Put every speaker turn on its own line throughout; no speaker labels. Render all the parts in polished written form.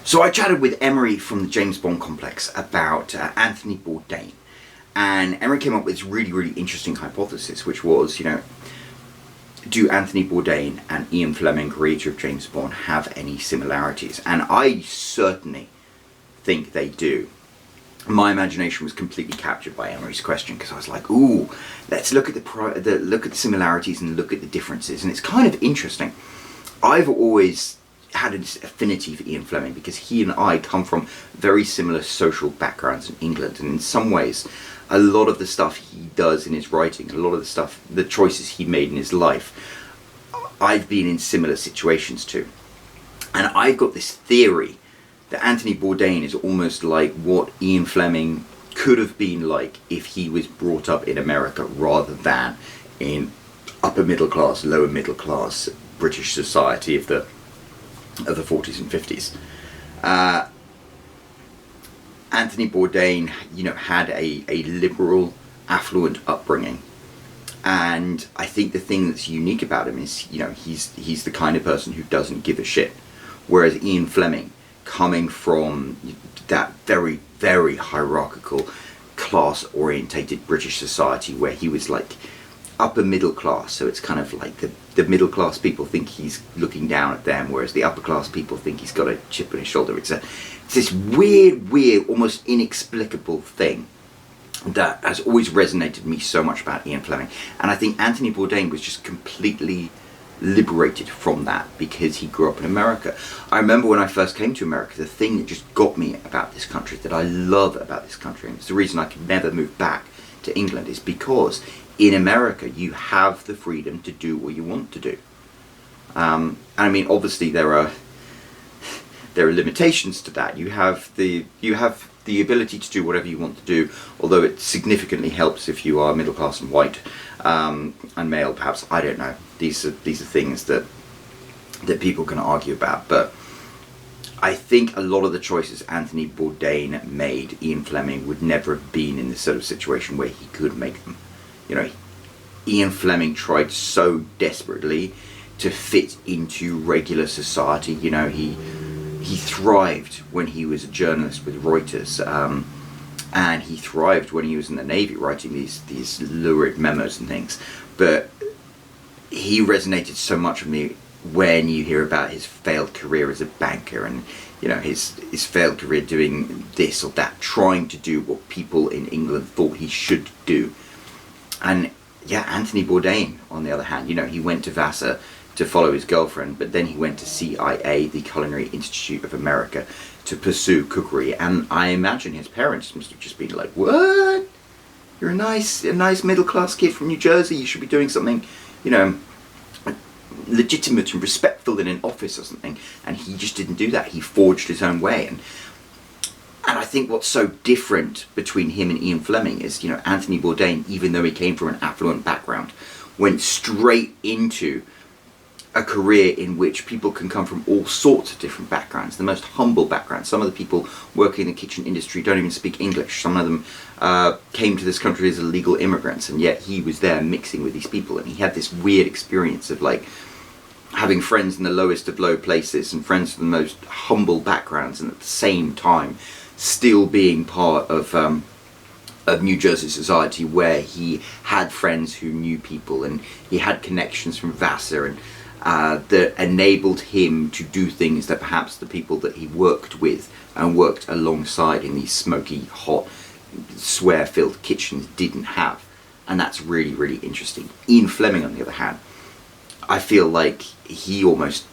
So I chatted with Emery from the James Bond complex about Anthony Bourdain, and Emery came up with this really, really interesting hypothesis, which was, do Anthony Bourdain and Ian Fleming, creator of James Bond, have any similarities? And I certainly think they do. My imagination was completely captured by Emery's question, because I was like, ooh, let's look at the similarities and look at the differences. And it's kind of interesting. I've always had an affinity for Ian Fleming because he and I come from very similar social backgrounds in England, and in some ways a lot of the stuff he does in his writing, a lot of the choices he made in his life, I've been in similar situations to. And I've got this theory that Anthony Bourdain is almost like what Ian Fleming could have been like if he was brought up in America rather than in upper middle class, lower middle class British society of the 40s and 50s. Anthony Bourdain, had a liberal, affluent upbringing, and I think the thing that's unique about him is, he's the kind of person who doesn't give a shit. Whereas Ian Fleming, coming from that very, very hierarchical, class-orientated British society where he was like upper middle class, so it's kind of like the middle class people think he's looking down at them, whereas the upper class people think he's got a chip on his shoulder. It's this weird, almost inexplicable thing that has always resonated with me so much about Ian Fleming. And I think Anthony Bourdain was just completely liberated from that because he grew up in America. I remember when I first came to America, the thing that just got me about this country, that I love about this country, and it's the reason I could never move back to England, is because in America you have the freedom to do what you want to do. And I mean, obviously there are limitations to that. You have the ability to do whatever you want to do, although it significantly helps if you are middle class and white and male, perhaps. I don't know. These are things that people can argue about, but I think a lot of the choices Anthony Bourdain made, Ian Fleming would never have been in this sort of situation where he could make them. Ian Fleming tried so desperately to fit into regular society. He thrived when he was a journalist with Reuters, and he thrived when he was in the Navy writing these lurid memos and things. But he resonated so much with me when you hear about his failed career as a banker, and his failed career doing this or that, trying to do what people in England thought he should do. And Anthony Bourdain, on the other hand, he went to Vassar to follow his girlfriend, but then he went to CIA, the Culinary Institute of America, to pursue cookery. And I imagine his parents must have just been like, "What? You're a nice middle class kid from New Jersey. You should be doing something, legitimate and respectful in an office or something." And he just didn't do that. He forged his own way. And I think what's so different between him and Ian Fleming is, Anthony Bourdain, even though he came from an affluent background, went straight into a career in which people can come from all sorts of different backgrounds, the most humble backgrounds. Some of the people working in the kitchen industry don't even speak English. Some of them came to this country as illegal immigrants, and yet he was there mixing with these people, and he had this weird experience of like having friends in the lowest of low places and friends from the most humble backgrounds, and at the same time still being part of New Jersey society, where he had friends who knew people, and he had connections from Vassar, and that enabled him to do things that perhaps the people that he worked with and worked alongside in these smoky, hot, swear-filled kitchens didn't have. And that's really, really interesting. Ian Fleming, on the other hand, I feel like he almost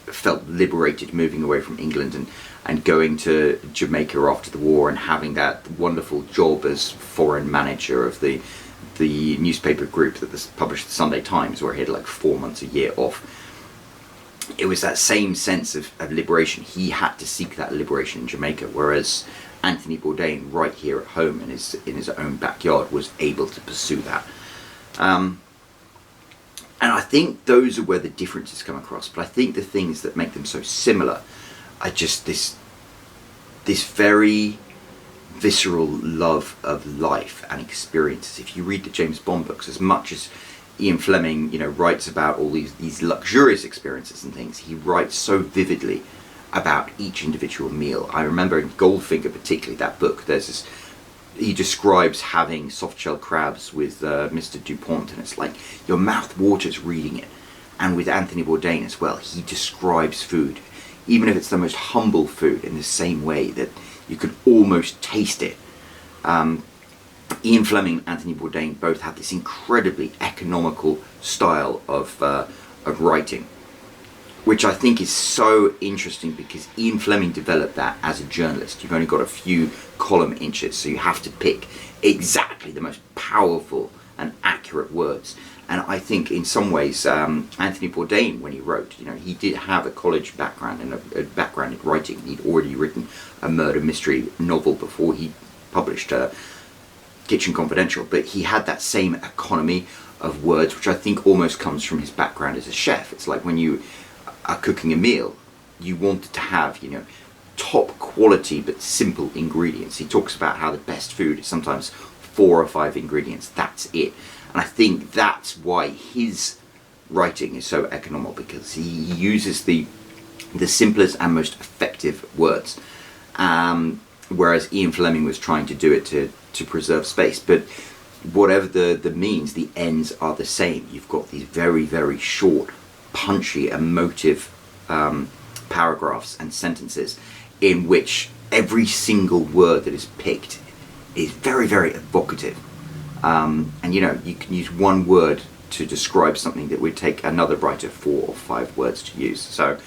felt liberated moving away from England and going to Jamaica after the war and having that wonderful job as foreign manager of the newspaper group that published the Sunday Times, where he had like 4 months a year off. It was that same sense of liberation. He had to seek that liberation in Jamaica, whereas Anthony Bourdain, right here at home in his own backyard, was able to pursue that. And I think those are where the differences come across. But I think the things that make them so similar are just this very visceral love of life and experiences. If you read the James Bond books, as much as Ian Fleming, writes about all these luxurious experiences and things, he writes so vividly about each individual meal. I remember in Goldfinger, particularly that book, there's this, he describes having soft-shell crabs with Mr. Dupont, and it's like your mouth waters reading it. And with Anthony Bourdain as well, he describes food, even if it's the most humble food, in the same way that you could almost taste it. Ian Fleming and Anthony Bourdain both have this incredibly economical style of writing, which I think is so interesting because Ian Fleming developed that as a journalist. You've only got a few column inches, so you have to pick exactly the most powerful and accurate words. And I think in some ways, Anthony Bourdain, when he wrote, he did have a college background and a background in writing. He'd already written a murder mystery novel before he published Kitchen Confidential, but he had that same economy of words, which I think almost comes from his background as a chef. It's like when you are cooking a meal, you wanted to have, top quality but simple ingredients. He talks about how the best food is sometimes 4 or 5 ingredients, that's it. And I think that's why his writing is so economical, because he uses the simplest and most effective words, whereas Ian Fleming was trying to do it to preserve space. But whatever the means, the ends are the same. You've got these very, very short, punchy, emotive paragraphs and sentences in which every single word that is picked is very, very evocative. And you can use one word to describe something that would take another writer 4 or 5 words to use. So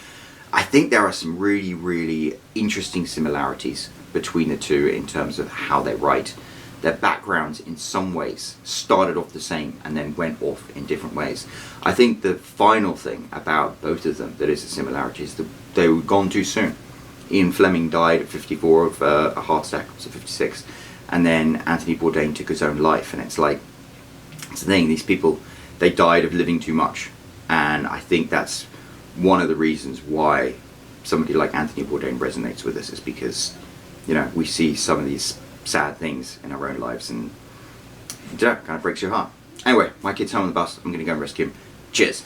I think there are some really, really interesting similarities between the two in terms of how they write. Their backgrounds in some ways started off the same and then went off in different ways. I think the final thing about both of them that is a similarity is that they were gone too soon. Ian Fleming died at 54 of a heart attack, so 56. And then Anthony Bourdain took his own life, and it's the thing, these people, they died of living too much. And I think that's one of the reasons why somebody like Anthony Bourdain resonates with us, is because, we see some of these sad things in our own lives, and it kind of breaks your heart. Anyway, my kid's home on the bus, I'm going to go and rescue him. Cheers.